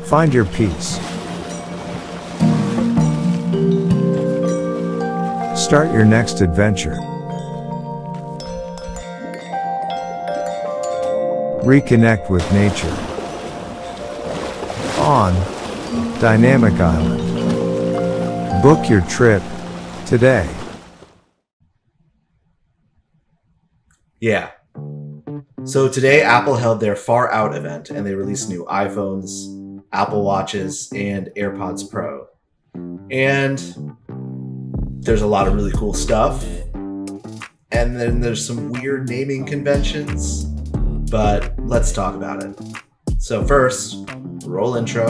Find your peace. Start your next adventure. Reconnect with nature. On Dynamic Island. Book your trip today. Yeah. So today Apple held their Far Out event and they released new iPhones, Apple Watches, and AirPods Pro. And there's a lot of really cool stuff. And then there's some weird naming conventions, but let's talk about it. So first, roll intro.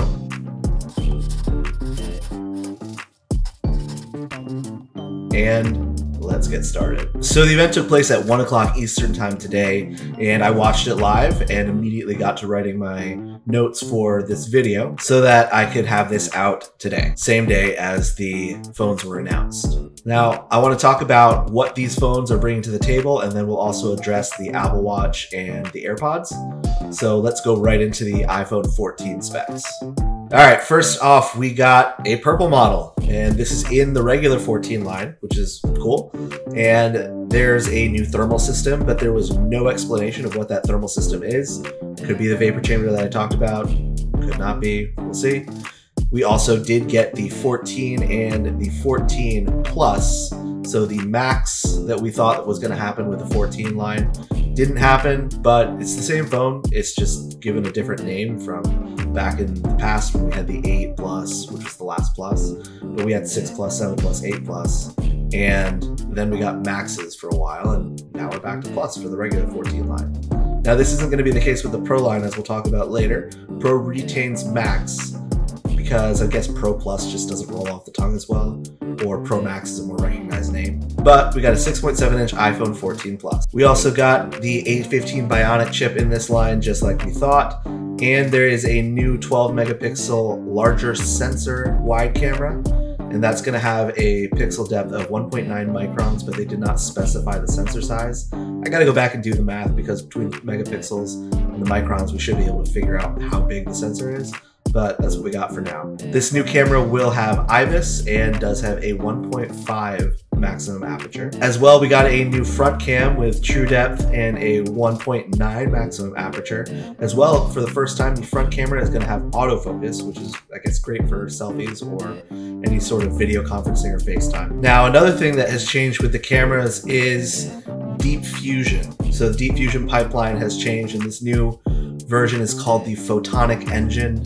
And let's get started. So the event took place at 1 o'clock Eastern time today, and I watched it live and immediately got to writing my notes for this video so that I could have this out today, same day as the phones were announced. Now, I want to talk about what these phones are bringing to the table, and then we'll also address the Apple Watch and the AirPods. So let's go right into the iPhone 14 specs. All right, first off, we got a purple model, and this is in the regular 14 line, which is cool. And there's a new thermal system, but there was no explanation of what that thermal system is. Could be the vapor chamber that I talked about, could not be, we'll see. We also did get the 14 and the 14 Plus. So the Max that we thought was gonna happen with the 14 line didn't happen, but it's the same phone. It's just given a different name from back in the past when we had the 8 Plus, which was the last Plus. But we had 6 Plus, 7 Plus, 8 Plus. And then we got Maxes for a while, and now we're back to Plus for the regular 14 line. Now this isn't gonna be the case with the Pro line, as we'll talk about later. Pro retains Max, because I guess Pro Plus just doesn't roll off the tongue as well, or Pro Max is a more recognized name. But we got a 6.7-inch iPhone 14 Plus. We also got the 815 Bionic chip in this line, just like we thought, and there is a new 12-megapixel larger sensor wide camera, and that's going to have a pixel depth of 1.9 microns, but they did not specify the sensor size. I got to go back and do the math, because between megapixels and the microns, we should be able to figure out how big the sensor is. But that's what we got for now. This new camera will have IBIS and does have a 1.5 maximum aperture. As well, we got a new front cam with true depth and a 1.9 maximum aperture. As well, for the first time, the front camera is going to have autofocus, which is, I guess, great for selfies or any sort of video conferencing or FaceTime. Now, another thing that has changed with the cameras is Deep Fusion. So the Deep Fusion pipeline has changed, and this new version is called the Photonic Engine.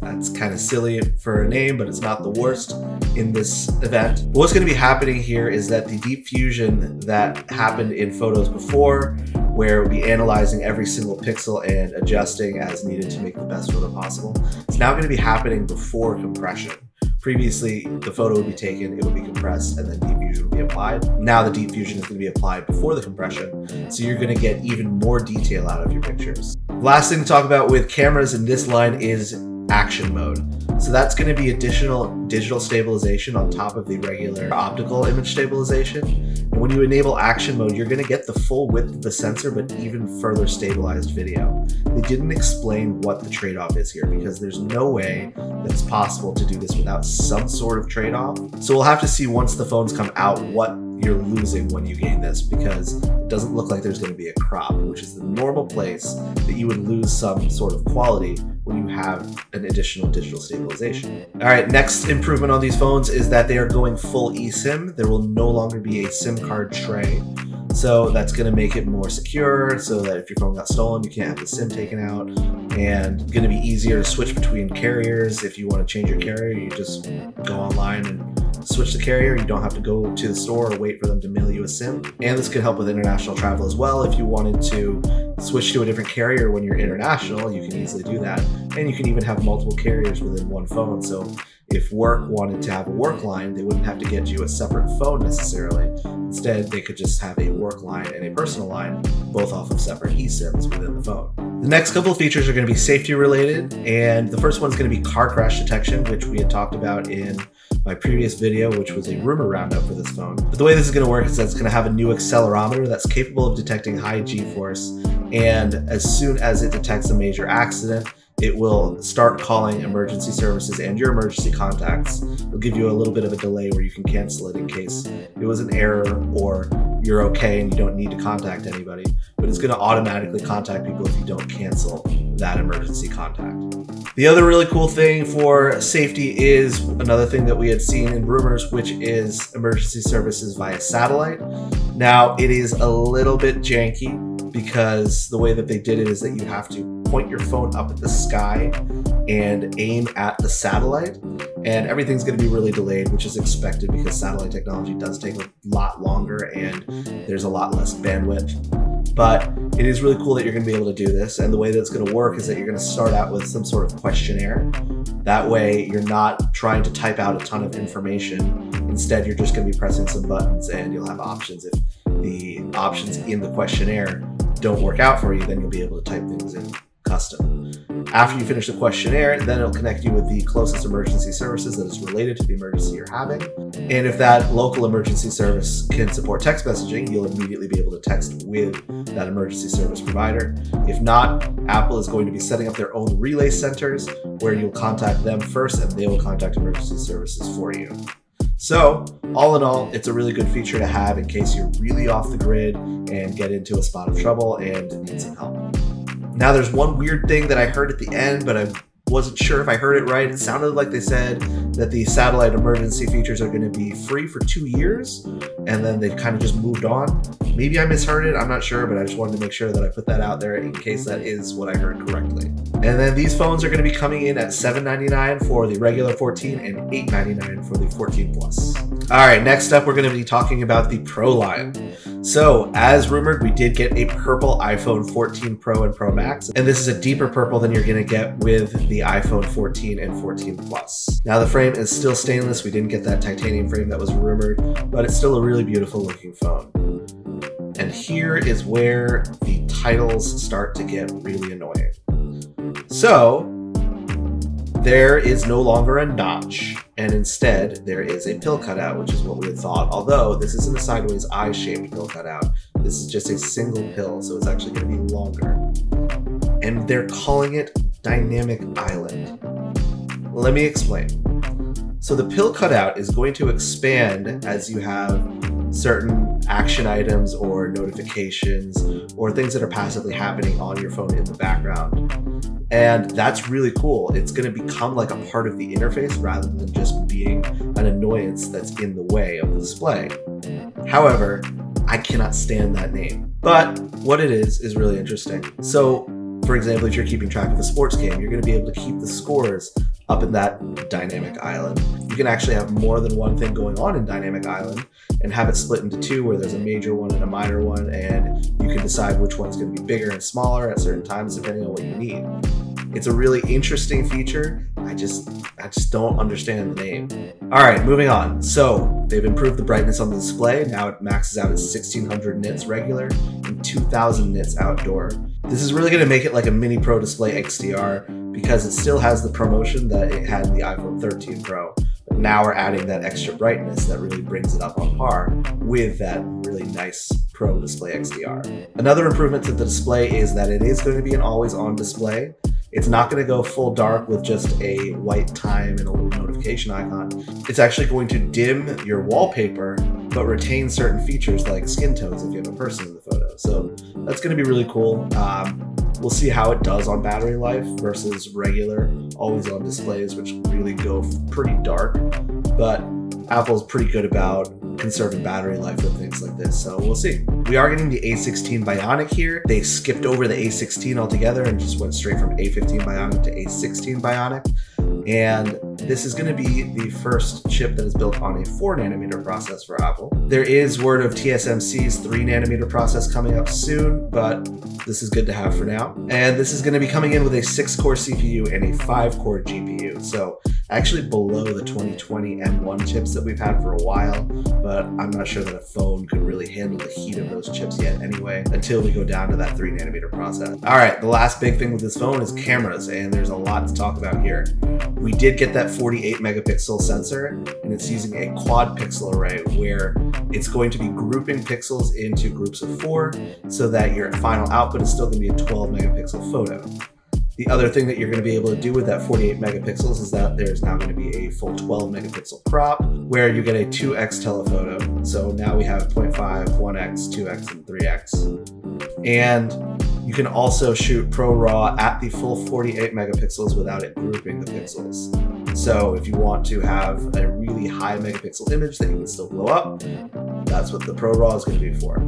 That's kind of silly for a name, but it's not the worst in this event. But what's going to be happening here is that the Deep Fusion that happened in photos before, where we'll be analyzing every single pixel and adjusting as needed to make the best photo possible, it's now going to be happening before compression. Previously, the photo would be taken, it would be compressed, and then Deep Fusion would be applied. Now the Deep Fusion is going to be applied before the compression, so you're going to get even more detail out of your pictures. Last thing to talk about with cameras in this line is action mode. So that's going to be additional digital stabilization on top of the regular optical image stabilization. And when you enable action mode, you're going to get the full width of the sensor, but even further stabilized video. They didn't explain what the trade-off is here, because there's no way that it's possible to do this without some sort of trade-off. So we'll have to see once the phones come out what you're losing when you gain this, because it doesn't look like there's going to be a crop, which is the normal place that you would lose some sort of quality when you have an additional digital stabilization. All right, next improvement on these phones is that they are going full eSIM. There will no longer be a SIM card tray. So that's going to make it more secure, so that if your phone got stolen, you can't have the SIM taken out, and going to be easier to switch between carriers. If you want to change your carrier, you just go online and switch the carrier. You don't have to go to the store or wait for them to mail you a SIM. And this could help with international travel as well. If you wanted to switch to a different carrier when you're international, you can easily do that. And you can even have multiple carriers within one phone. So if work wanted to have a work line, they wouldn't have to get you a separate phone necessarily. Instead, they could just have a work line and a personal line, both off of separate eSIMs within the phone. The next couple of features are going to be safety related, and the first one is going to be car crash detection, which we had talked about in my previous video, which was a rumor roundup for this phone. But the way this is going to work is that it's going to have a new accelerometer that's capable of detecting high G-force, and as soon as it detects a major accident, it will start calling emergency services and your emergency contacts. It'll give you a little bit of a delay where you can cancel it in case it was an error or you're okay and you don't need to contact anybody. But it's going to automatically contact people if you don't cancel that emergency contact. The other really cool thing for safety is another thing that we had seen in rumors, which is emergency services via satellite. Now, it is a little bit janky because the way that they did it is that you have to point your phone up at the sky and aim at the satellite, and everything's going to be really delayed, which is expected because satellite technology does take a lot longer and there's a lot less bandwidth. But it is really cool that you're going to be able to do this, and the way that it's going to work is that you're going to start out with some sort of questionnaire. That way you're not trying to type out a ton of information. Instead, you're just going to be pressing some buttons and you'll have options. If the options in the questionnaire don't work out for you, then you'll be able to type things in custom. After you finish the questionnaire, then it'll connect you with the closest emergency services that is related to the emergency you're having. And if that local emergency service can support text messaging, you'll immediately be able to text with that emergency service provider. If not, Apple is going to be setting up their own relay centers where you'll contact them first and they will contact emergency services for you. So, all in all, it's a really good feature to have in case you're really off the grid and get into a spot of trouble and need some help. Now, there's one weird thing that I heard at the end, but I wasn't sure if I heard it right. It sounded like they said that the satellite emergency features are going to be free for 2 years, and then they kind of just moved on. Maybe I misheard it, I'm not sure, but I just wanted to make sure that I put that out there in case that is what I heard correctly. And then these phones are going to be coming in at $799 for the regular 14 and $899 for the 14 Plus. All right, next up, we're going to be talking about the Pro line. So, as rumored, we did get a purple iPhone 14 Pro and Pro Max, and this is a deeper purple than you're going to get with the iPhone 14 and 14 Plus. Now, the frame is still stainless. We didn't get that titanium frame that was rumored, but it's still a really beautiful looking phone. And here is where the titles start to get really annoying. So, there is no longer a notch, and instead there is a pill cutout, which is what we had thought, although this isn't a sideways eye-shaped pill cutout. This is just a single pill, so it's actually going to be longer. And they're calling it Dynamic Island. Let me explain. So the pill cutout is going to expand as you have certain action items or notifications or things that are passively happening on your phone in the background. And that's really cool. It's going to become like a part of the interface rather than just being an annoyance that's in the way of the display. However, I cannot stand that name. But what it is really interesting. So, for example, if you're keeping track of a sports game, you're going to be able to keep the scores up in that Dynamic Island. You can actually have more than one thing going on in Dynamic Island and have it split into two where there's a major one and a minor one, and you can decide which one's going to be bigger and smaller at certain times depending on what you need. It's a really interesting feature. I just don't understand the name. All right, moving on. So they've improved the brightness on the display. Now it maxes out at 1600 nits regular and 2000 nits outdoor. This is really going to make it like a mini Pro Display XDR because it still has the promotion that it had in the iPhone 13 Pro. But now we're adding that extra brightness that really brings it up on par with that really nice Pro Display XDR. Another improvement to the display is that it is going to be an always-on display. It's not going to go full dark with just a white time and a little notification icon. It's actually going to dim your wallpaper, but retain certain features like skin tones if you have a person in the photo. So that's going to be really cool. We'll see how it does on battery life versus regular always-on displays, which really go pretty dark. But Apple's pretty good about conserving battery life with things like this, so we'll see. We are getting the A16 Bionic here. They skipped over the A16 altogether and just went straight from A15 Bionic to A16 Bionic. And this is going to be the first chip that is built on a 4nm process for Apple. There is word of TSMC's 3nm process coming up soon, but this is good to have for now. And this is going to be coming in with a 6-core CPU and a 5-core GPU. So actually below the 2020 M1 chips that we've had for a while, but I'm not sure that a phone could really handle the heat of those chips yet anyway, until we go down to that 3nm process. All right, the last big thing with this phone is cameras, and there's a lot to talk about here. We did get that 48 megapixel sensor, and it's using a quad pixel array where it's going to be grouping pixels into groups of 4 so that your final output is still going to be a 12 megapixel photo. The other thing that you're going to be able to do with that 48 megapixels is that there's now going to be a full 12 megapixel crop where you get a 2x telephoto. So now we have 0.5, 1x, 2x, and 3x. And you can also shoot ProRAW at the full 48 megapixels without it grouping the pixels. So if you want to have a really high megapixel image that you can still blow up, that's what the ProRAW is going to be for.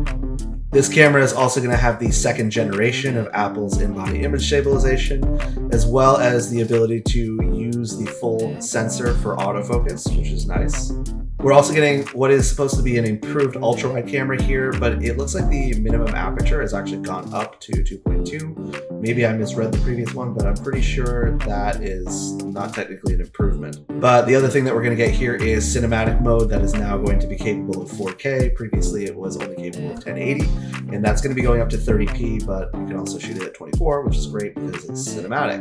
This camera is also going to have the second generation of Apple's in-body image stabilization, as well as the ability to use the full sensor for autofocus, which is nice. We're also getting what is supposed to be an improved ultra-wide camera here, but it looks like the minimum aperture has actually gone up to 2.2. Maybe I misread the previous one, but I'm pretty sure that is not technically an improvement. But the other thing that we're going to get here is cinematic mode that is now going to be capable of 4K. Previously, it was only capable of 1080, and that's going to be going up to 30p, but you can also shoot it at 24, which is great because it's cinematic,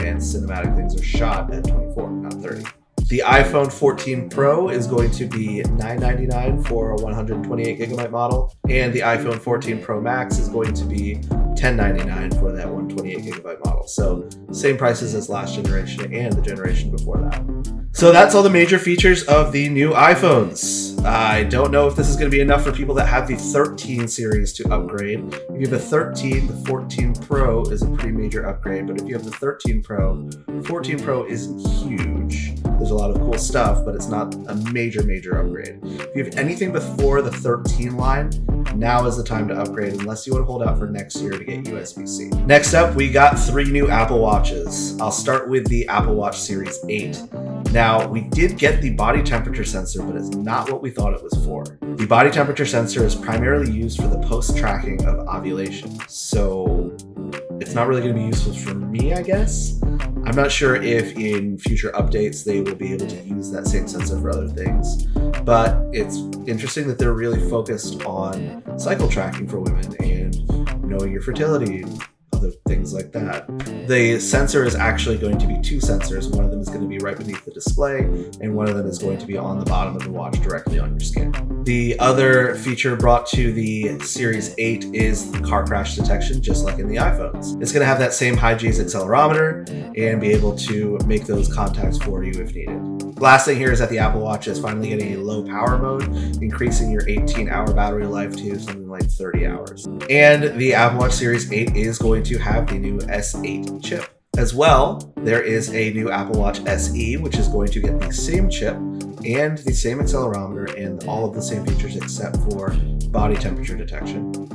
and cinematic things are shot at 24, not 30. The iPhone 14 Pro is going to be $999 for a 128 gigabyte model, and the iPhone 14 Pro Max is going to be $1099 for that 128 gigabyte model. So same prices as last generation and the generation before that. So that's all the major features of the new iPhones. I don't know if this is going to be enough for people that have the 13 series to upgrade. If you have the 13, the 14 Pro is a pretty major upgrade, but if you have the 13 Pro, 14 Pro isn't huge. There's a lot of cool stuff, but it's not a major upgrade. If you have anything before the 13 line, now is the time to upgrade unless you want to hold out for next year to get USB-C. Next up, we got 3 new Apple Watches. I'll start with the Apple Watch Series 8. Now, we did get the body temperature sensor, but it's not what we thought it was for. The body temperature sensor is primarily used for the post-tracking of ovulation. So it's not really going to be useful for me, I guess. I'm not sure if in future updates they will be able to use that same sensor for other things, but it's interesting that they're really focused on cycle tracking for women and knowing your fertility and other things like that. The sensor is actually going to be 2 sensors. One of them is going to be right beneath the display, and one of them is going to be on the bottom of the watch directly on your skin. The other feature brought to the Series 8 is car crash detection, just like in the iPhones. It's going to have that same high-G's accelerometer and be able to make those contacts for you if needed. Last thing here is that the Apple Watch is finally getting a low power mode, increasing your 18-hour battery life to something like 30 hours. And the Apple Watch Series 8 is going to have the new S8 chip. As well, there is a new Apple Watch SE, which is going to get the same chip and the same accelerometer and all of the same features except for body temperature detection.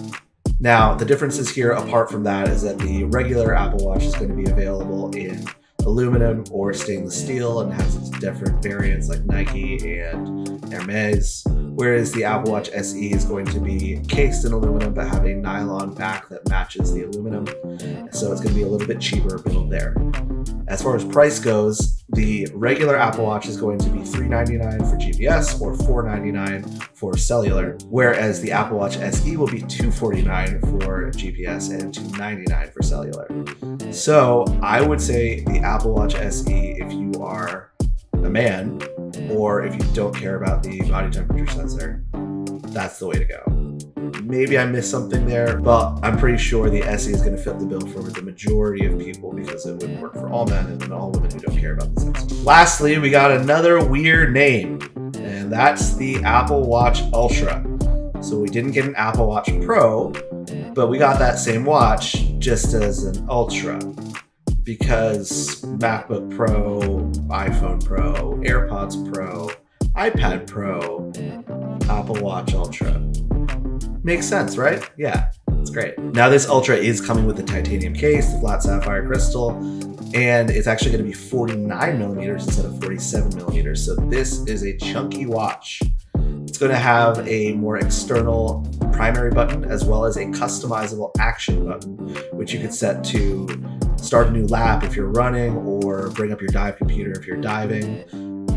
Now, the differences here apart from that is that the regular Apple Watch is going to be available in aluminum or stainless steel and has its different variants like Nike and Hermes, whereas the Apple Watch SE is going to be cased in aluminum but have a nylon back that matches the aluminum, so it's going to be a little bit cheaper build there. As far as price goes, the regular Apple Watch is going to be $399 for GPS or $499 for cellular, whereas the Apple Watch SE will be $249 for GPS and $299 for cellular. So I would say the Apple Watch SE, if you are a man or if you don't care about the body temperature sensor, that's the way to go. Maybe I missed something there, but I'm pretty sure the SE is going to fit the bill for the majority of people because it wouldn't work for all men and then all women who don't care about the sensor. Lastly, we got another weird name, and that's the Apple Watch Ultra. So we didn't get an Apple Watch Pro, but we got that same watch just as an Ultra because MacBook Pro, iPhone Pro, AirPods Pro, iPad Pro, Apple Watch Ultra. Makes sense, right? Yeah, it's great. Now this Ultra is coming with the titanium case, the flat sapphire crystal, and it's actually going to be 49 millimeters instead of 47 millimeters. So this is a chunky watch. It's going to have a more external primary button as well as a customizable action button, which you could set to start a new lap if you're running or bring up your dive computer if you're diving.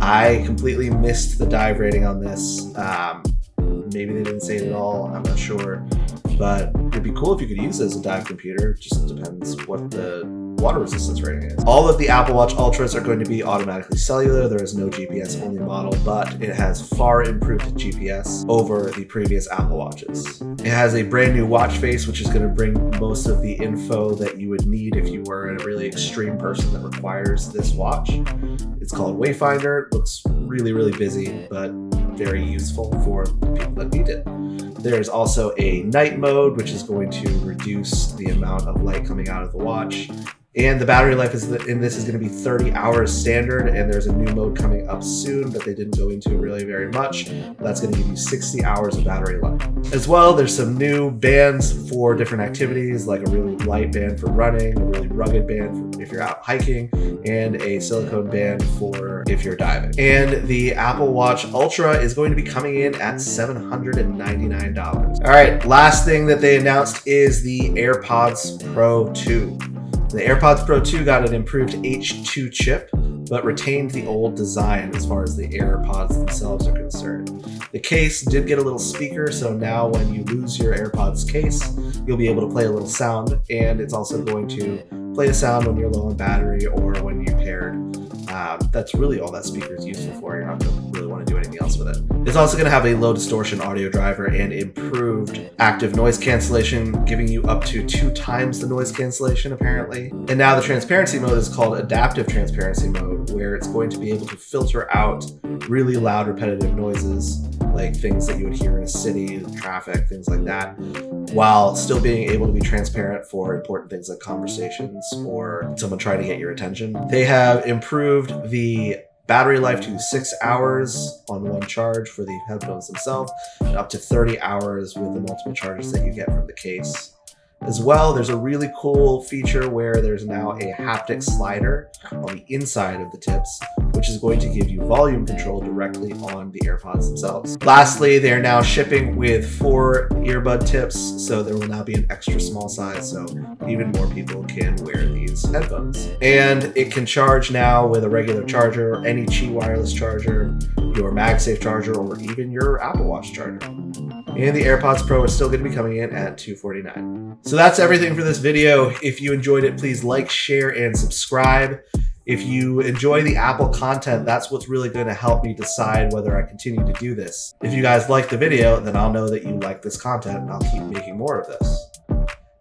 I completely missed the dive rating on this. Maybe they didn't say it at all, I'm not sure. But it'd be cool if you could use it as a dive computer. It just depends what the water resistance rating is. All of the Apple Watch Ultras are going to be automatically cellular. There is no GPS only model, but it has far improved GPS over the previous Apple Watches. It has a brand new watch face, which is going to bring most of the info that you would need if you were a really extreme person that requires this watch. It's called Wayfinder. It looks really, really busy, but very useful for people that need it. There's also a night mode, which is going to reduce the amount of light coming out of the watch. And the battery life in this is going to be 30 hours standard, and there's a new mode coming up soon, but they didn't go into it really very much. That's going to give you 60 hours of battery life. As well, there's some new bands for different activities, like a really light band for running, a really rugged band for if you're out hiking, and a silicone band for if you're diving. And the Apple Watch Ultra is going to be coming in at $799. All right, last thing that they announced is the AirPods Pro 2. The AirPods Pro 2 got an improved H2 chip, but retained the old design as far as the AirPods themselves are concerned. The case did get a little speaker, so now when you lose your AirPods case, you'll be able to play a little sound, and it's also going to play a sound when you're low on battery or when you're paired. That's really all that speaker is useful for. You're not going to really want to do anything else with it. It's also going to have a low distortion audio driver and improved active noise cancellation, giving you up to 2 times the noise cancellation apparently. And now the transparency mode is called adaptive transparency mode, where it's going to be able to filter out really loud repetitive noises, like things that you would hear in a city, traffic, things like that, while still being able to be transparent for important things like conversations or someone trying to get your attention. They have improved the battery life to 6 hours on one charge for the headphones themselves, and up to 30 hours with the multiple charges that you get from the case. As well, there's a really cool feature where there's now a haptic slider on the inside of the tips, which is going to give you volume control directly on the AirPods themselves. Lastly, they're now shipping with 4 earbud tips, so there will now be an extra small size, so even more people can wear these headphones. And it can charge now with a regular charger, any Qi wireless charger, your MagSafe charger, or even your Apple Watch charger. And the AirPods Pro is still going to be coming in at $249. So that's everything for this video. If you enjoyed it, please like, share, and subscribe. If you enjoy the Apple content, that's what's really going to help me decide whether I continue to do this. If you guys like the video, then I'll know that you like this content and I'll keep making more of this.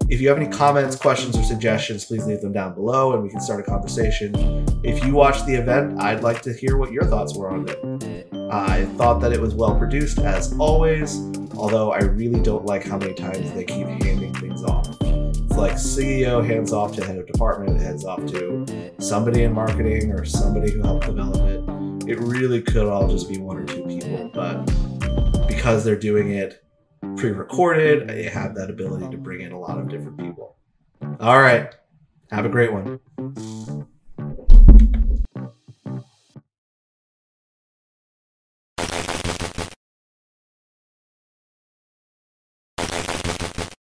If you have any comments, questions, or suggestions, please leave them down below and we can start a conversation. If you watched the event, I'd like to hear what your thoughts were on it. I thought that it was well produced as always, although I really don't like how many times they keep handing things off. It's like CEO hands off to head of department, hands off to somebody in marketing or somebody who helped develop it. It really could all just be 1 or 2 people, but because they're doing it pre-recorded, they have that ability to bring in a lot of different people. All right, have a great one.